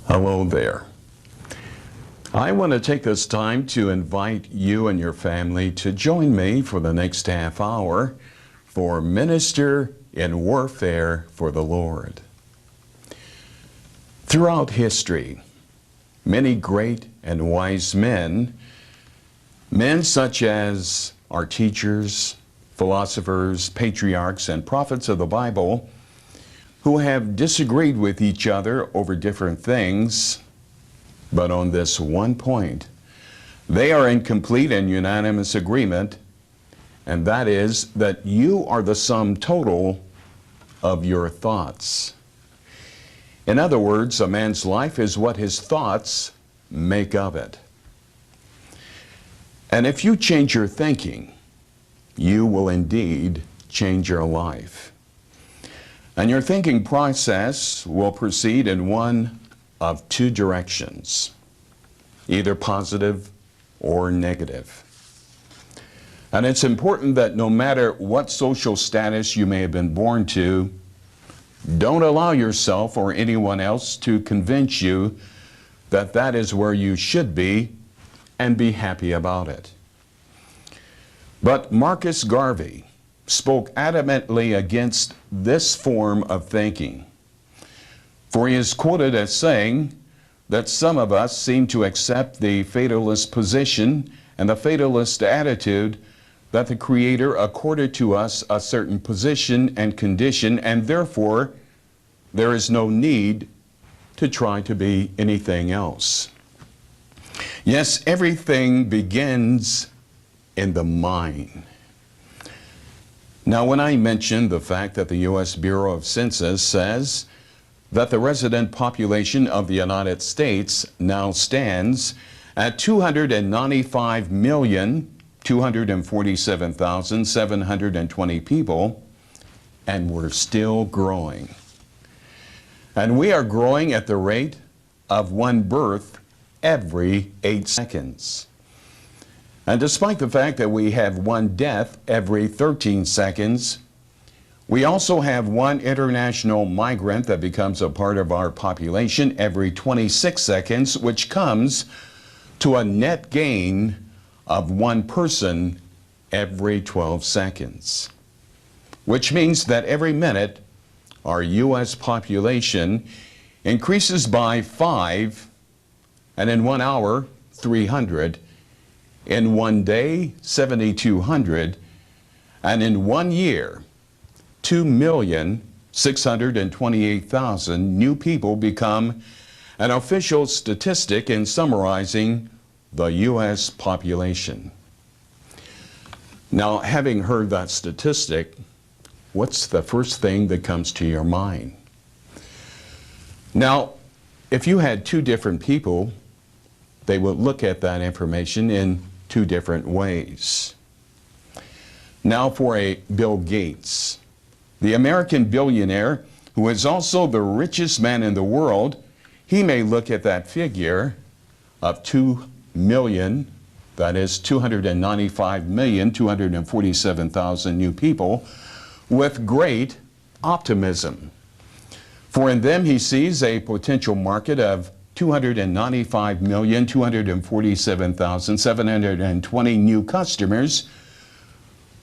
Hello there. I want to take this time to invite you and your family to join me for the next half hour for Minister in Warfare for the Lord. Throughout history, many great and wise men such as our teachers, philosophers, patriarchs, and prophets of the Bible, who have disagreed with each other over different things, but on this one point, they are in complete and unanimous agreement, and that is that you are the sum total of your thoughts. In other words, a man's life is what his thoughts make of it. And if you change your thinking, you will indeed change your life. And your thinking process will proceed in one of two directions, either positive or negative. And it's important that no matter what social status you may have been born to, don't allow yourself or anyone else to convince you that that is where you should be and be happy about it. But Marcus Garvey spoke adamantly against this form of thinking, for he is quoted as saying that some of us seem to accept the fatalist position and the fatalist attitude that the Creator accorded to us a certain position and condition, and therefore there is no need to try to be anything else. Yes, everything begins in the mind. Now, when I mentioned the fact that the U.S. Bureau of Census says that the resident population of the United States now stands at 295,247,720 people, and we're still growing. And we are growing at the rate of one birth every 8 seconds. And despite the fact that we have one death every 13 seconds, we also have one international migrant that becomes a part of our population every 26 seconds, which comes to a net gain of one person every 12 seconds. Which means that every minute, our U.S. population increases by 5, and in 1 hour, 300, in 1 day, 7,200, and in 1 year, 2,628,000 new people become an official statistic in summarizing the U.S. population. Now, having heard that statistic, what's the first thing that comes to your mind? Now, if you had two different people, they would look at that information in two different ways. Now for a Bill Gates, the American billionaire who is also the richest man in the world, he may look at that figure of 2 million, that is 295,247,000 new people, with great optimism. For in them he sees a potential market of 295,247,720 new customers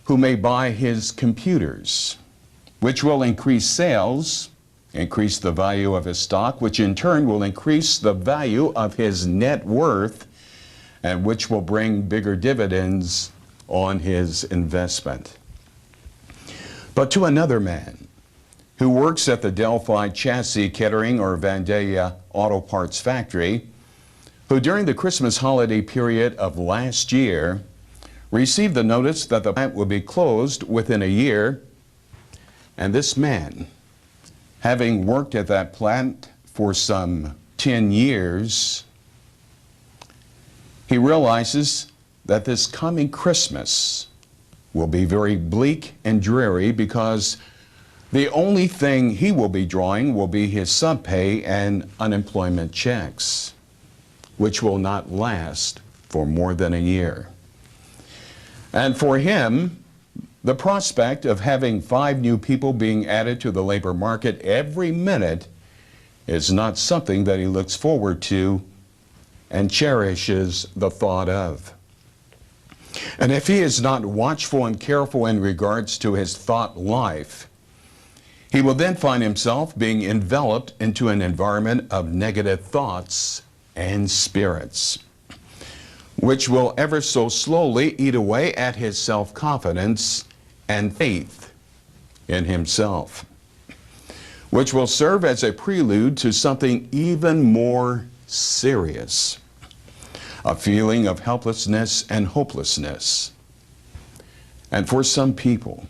who may buy his computers, which will increase sales, increase the value of his stock, which in turn will increase the value of his net worth, and which will bring bigger dividends on his investment. But to another man who works at the Delphi Chassis Kettering or Vandalia Auto Parts Factory, who during the Christmas holiday period of last year received the notice that the plant will be closed within a year, and this man, having worked at that plant for some 10 years, he realizes that this coming Christmas will be very bleak and dreary because the only thing he will be drawing will be his subpay and unemployment checks, which will not last for more than a year. And for him, the prospect of having 5 new people being added to the labor market every minute is not something that he looks forward to and cherishes the thought of. And if he is not watchful and careful in regards to his thought life, he will then find himself being enveloped into an environment of negative thoughts and spirits, which will ever so slowly eat away at his self-confidence and faith in himself, which will serve as a prelude to something even more serious, a feeling of helplessness and hopelessness. And for some people,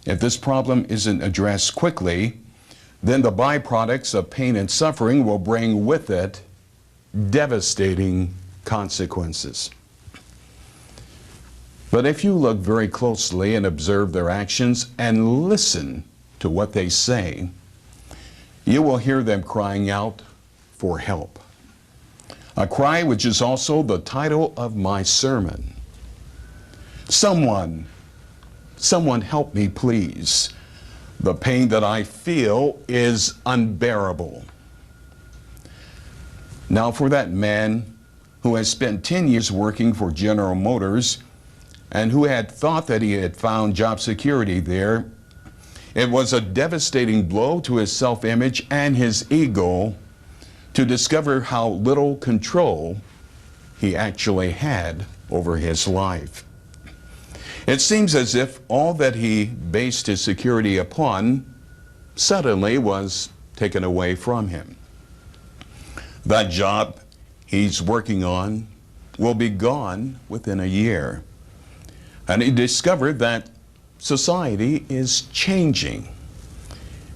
if this problem isn't addressed quickly, then the byproducts of pain and suffering will bring with it devastating consequences. But if you look very closely and observe their actions and listen to what they say, you will hear them crying out for help. A cry which is also the title of my sermon. Someone help me, please. The pain that I feel is unbearable. Now, for that man who has spent 10 years working for General Motors and who had thought that he had found job security there, it was a devastating blow to his self-image and his ego to discover how little control he actually had over his life. It seems as if all that he based his security upon suddenly was taken away from him. That job he's working on will be gone within a year. And he discovered that society is changing.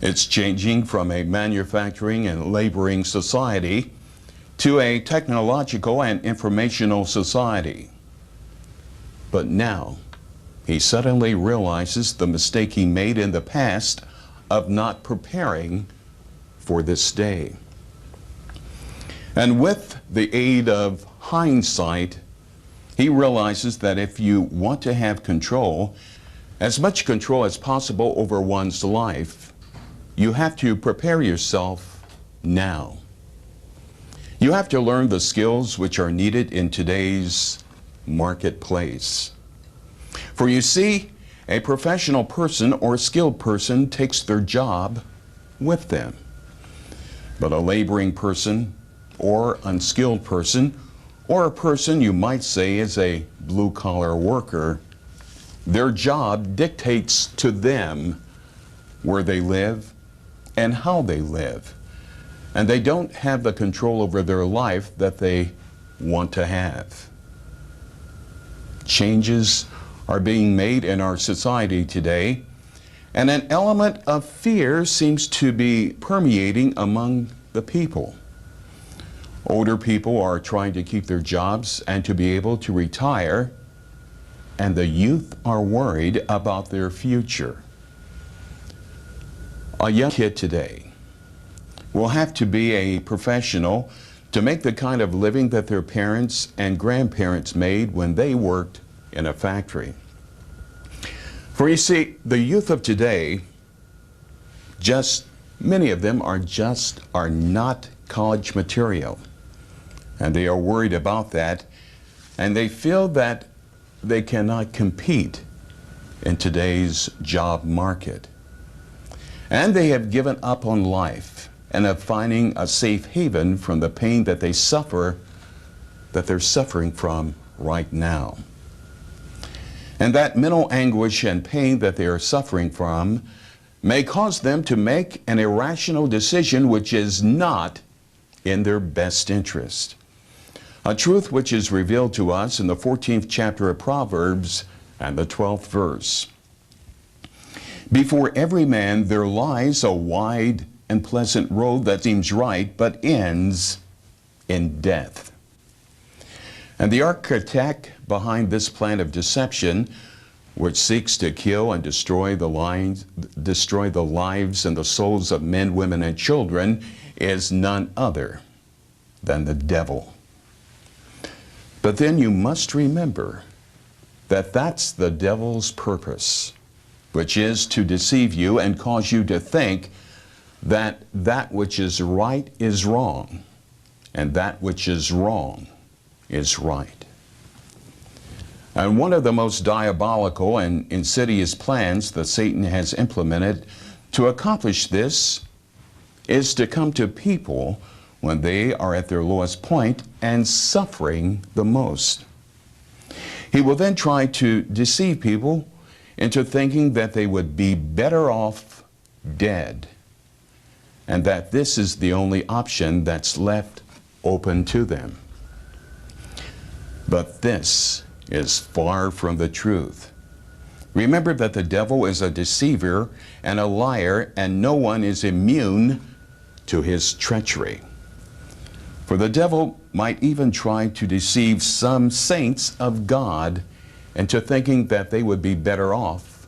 It's changing from a manufacturing and laboring society to a technological and informational society. But now, he suddenly realizes the mistake he made in the past of not preparing for this day. And with the aid of hindsight, he realizes that if you want to have control, as much control as possible over one's life, you have to prepare yourself now. You have to learn the skills which are needed in today's marketplace. For you see, a professional person or skilled person takes their job with them. But a laboring person or unskilled person, or a person you might say is a blue-collar worker, their job dictates to them where they live and how they live. And they don't have the control over their life that they want to have. Changes are being made in our society today, and an element of fear seems to be permeating among the people. Older people are trying to keep their jobs and to be able to retire, and the youth are worried about their future. A young kid today will have to be a professional to make the kind of living that their parents and grandparents made when they worked in a factory. For you see, the youth of today, many of them are not college material. And they are worried about that, and they feel that they cannot compete in today's job market. And they have given up on life and of finding a safe haven from the pain that they're suffering from right now. And that mental anguish and pain that they are suffering from may cause them to make an irrational decision which is not in their best interest. A truth which is revealed to us in the 14th chapter of Proverbs and the 12th verse. Before every man there lies a wide and pleasant road that seems right, but ends in death. And the architect behind this plan of deception, which seeks to kill and destroy the lives and the souls of men, women, and children, is none other than the devil. But then you must remember that that's the devil's purpose, which is to deceive you and cause you to think that that which is right is wrong, and that which is wrong is right. And one of the most diabolical and insidious plans that Satan has implemented to accomplish this is to come to people when they are at their lowest point and suffering the most. He will then try to deceive people into thinking that they would be better off dead, and that this is the only option that's left open to them. But this is far from the truth. Remember that the devil is a deceiver and a liar, and no one is immune to his treachery. For the devil might even try to deceive some saints of God into thinking that they would be better off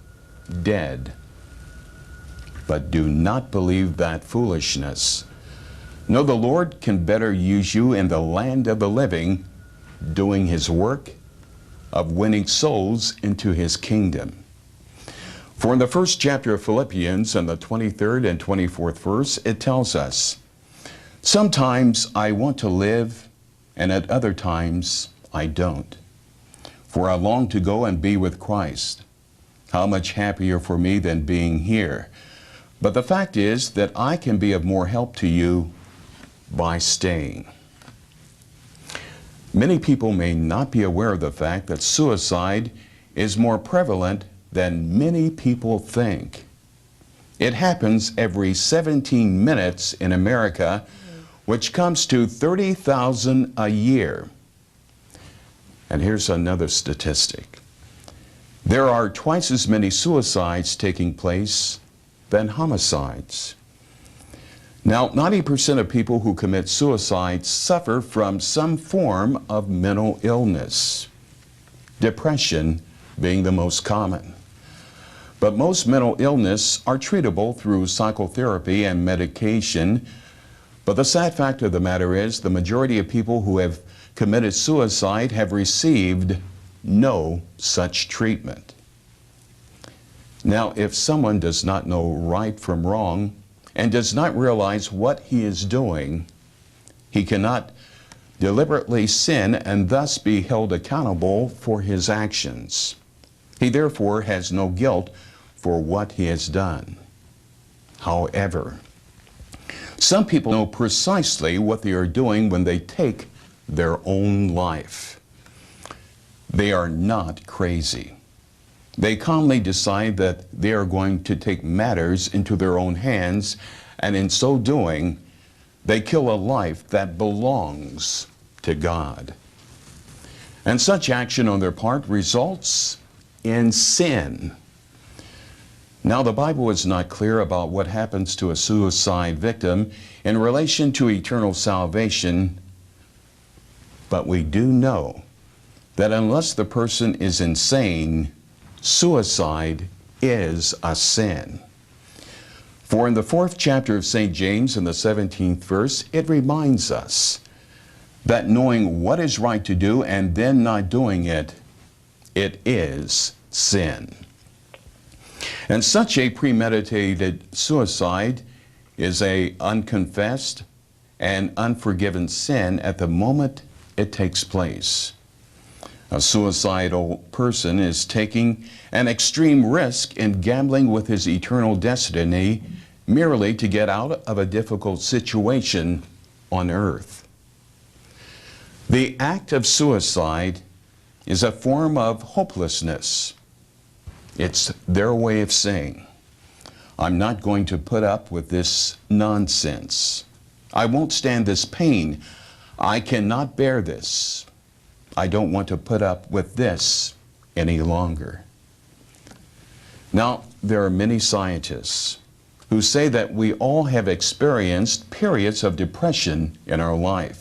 dead. But do not believe that foolishness. No, the Lord can better use you in the land of the living, doing his work of winning souls into his kingdom. For in the first chapter of Philippians, in the 23rd and 24th verse, it tells us, "Sometimes I want to live, and at other times I don't. For I long to go and be with Christ. How much happier for me than being here. But the fact is that I can be of more help to you by staying." Many people may not be aware of the fact that suicide is more prevalent than many people think. It happens every 17 minutes in America, which comes to 30,000 a year. And here's another statistic. There are twice as many suicides taking place than homicides. Now, 90% of people who commit suicide suffer from some form of mental illness, depression being the most common. But most mental illness are treatable through psychotherapy and medication. But the sad fact of the matter is the majority of people who have committed suicide have received no such treatment. Now, if someone does not know right from wrong and does not realize what he is doing, he cannot deliberately sin and thus be held accountable for his actions. He therefore has no guilt for what he has done. However, some people know precisely what they are doing when they take their own life. They are not crazy. They calmly decide that they are going to take matters into their own hands, and in so doing, they kill a life that belongs to God. And such action on their part results in sin. Now, the Bible is not clear about what happens to a suicide victim in relation to eternal salvation, but we do know that unless the person is insane, suicide is a sin. For in the 4th chapter of St. James, in the 17th verse, it reminds us that knowing what is right to do and then not doing it, it is sin. And such a premeditated suicide is an unconfessed and unforgiven sin at the moment it takes place. A suicidal person is taking an extreme risk in gambling with his eternal destiny merely to get out of a difficult situation on earth. The act of suicide is a form of hopelessness. It's their way of saying, I'm not going to put up with this nonsense. I won't stand this pain. I cannot bear this. I don't want to put up with this any longer. Now, there are many scientists who say that we all have experienced periods of depression in our life.